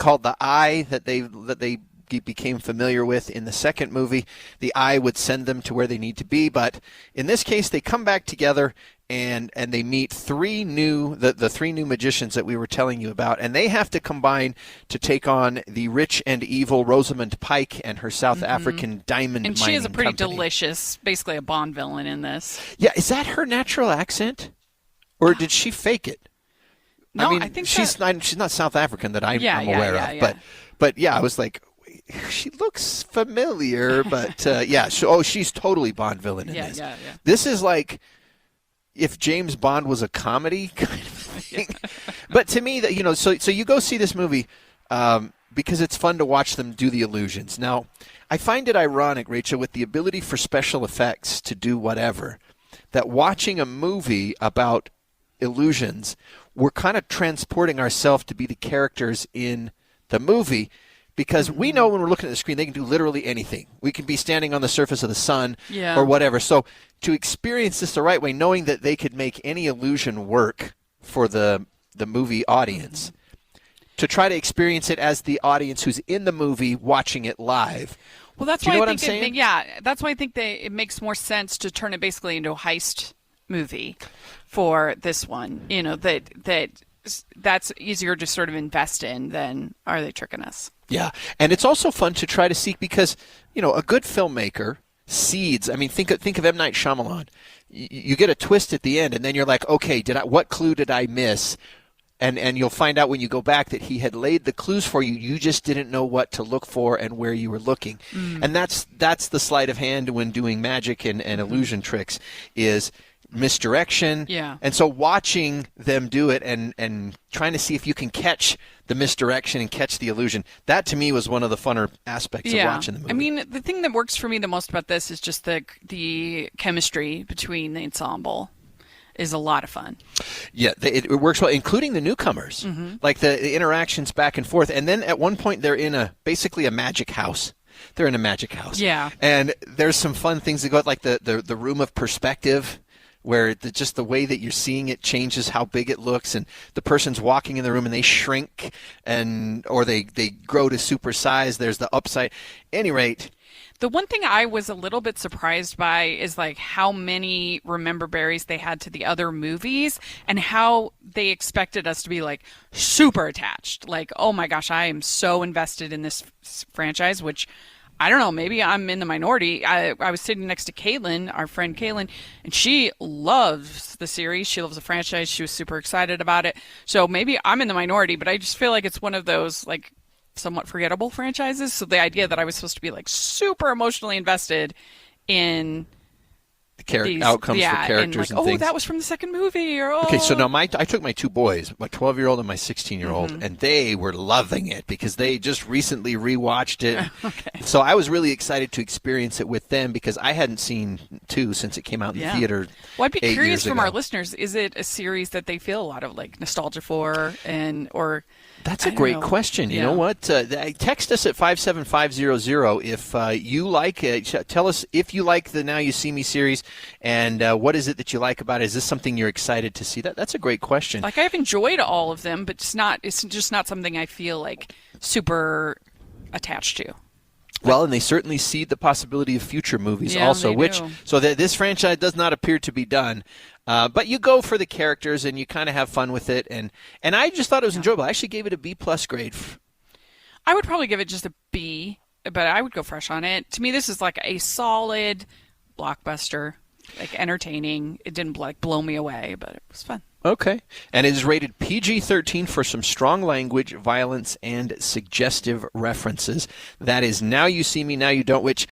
called the Eye that they became familiar with in the second movie. The Eye would send them to where they need to be, but in this case, they come back together and they meet the three new magicians that we were telling you about, and they have to combine to take on the rich and evil Rosamund Pike and her South African diamond mining company. And she is a pretty delicious, basically a Bond villain in this. Yeah, is that her natural accent, or did she fake it? No, I mean, I think she's not South African that I'm aware of, yeah. But yeah, I was like, she looks familiar, but she's totally Bond villain in this. Yeah. This is like if James Bond was a comedy kind of thing. But to me, that so you go see this movie because it's fun to watch them do the illusions. Now, I find it ironic, Rachel, with the ability for special effects to do whatever, that watching a movie about illusions, we're kind of transporting ourselves to be the characters in the movie. Because we know when we're looking at the screen, they can do literally anything. We can be standing on the surface of the sun or whatever. So to experience this the right way, knowing that they could make any illusion work for the movie audience, to try to experience it as the audience who's in the movie watching it live. Well, that's do you why know I what I'm think saying? that's why I think it makes more sense to turn it basically into a heist movie for this one. That's easier to sort of invest in than are they tricking us? Yeah, and it's also fun to try to seek because, a good filmmaker seeds. I mean, think of M. Night Shyamalan. You get a twist at the end, and then you're like, okay, what clue did I miss? And you'll find out when you go back that he had laid the clues for you. You just didn't know what to look for and where you were looking. And that's the sleight of hand when doing magic and illusion tricks is misdirection. Yeah. And so watching them do it and trying to see if you can catch the misdirection and catch the illusion, that to me was one of the funner aspects of watching the movie. I mean, the thing that works for me the most about this is just the chemistry between the ensemble is a lot of fun. Yeah, it works well, including the newcomers, like the interactions back and forth. And then at one point they're in basically a magic house. They're in a magic house. Yeah. And there's some fun things that go like the room of perspective, where just the way that you're seeing it changes how big it looks, and the person's walking in the room and they shrink or they grow to supersize. There's the upside. At any rate, the one thing I was a little bit surprised by is like how many Remember Berries they had to the other movies and how they expected us to be like super attached. Like, oh my gosh, I am so invested in this franchise, which I don't know, maybe I'm in the minority. I was sitting next to Caitlin, our friend Caitlin, and she loves the series. She loves the franchise. She was super excited about it. So maybe I'm in the minority, but I just feel like it's one of those like somewhat forgettable franchises. So the idea that I was supposed to be like super emotionally invested in the outcomes for characters and things. Oh, that was from the second movie. Or, Okay, so now I took my two boys, my 12-year-old and my 16-year-old, and they were loving it because they just recently rewatched it. Okay. So I was really excited to experience it with them because I hadn't seen 2 since it came out in the theater. Well, I'd be 8 curious years from ago. our listeners, is it a series that they feel a lot of like nostalgia for or That's a great question. You know what? Text us at 57500 if you like it. Tell us if you like the Now You See Me series, and what is it that you like about it? Is this something you're excited to see? That's a great question. Like, I've enjoyed all of them, but it's just not something I feel like super attached to. Well, and they certainly see the possibility of future movies also, so that this franchise does not appear to be done. But you go for the characters and you kind of have fun with it, and I just thought it was enjoyable. I actually gave it a B+ grade. I would probably give it just a B, but I would go fresh on it. To me, this is like a solid blockbuster, like entertaining. It didn't like blow me away, but it was fun. Okay. And it is rated PG-13 for some strong language, violence, and suggestive references. That is Now You See Me, Now You Don't, which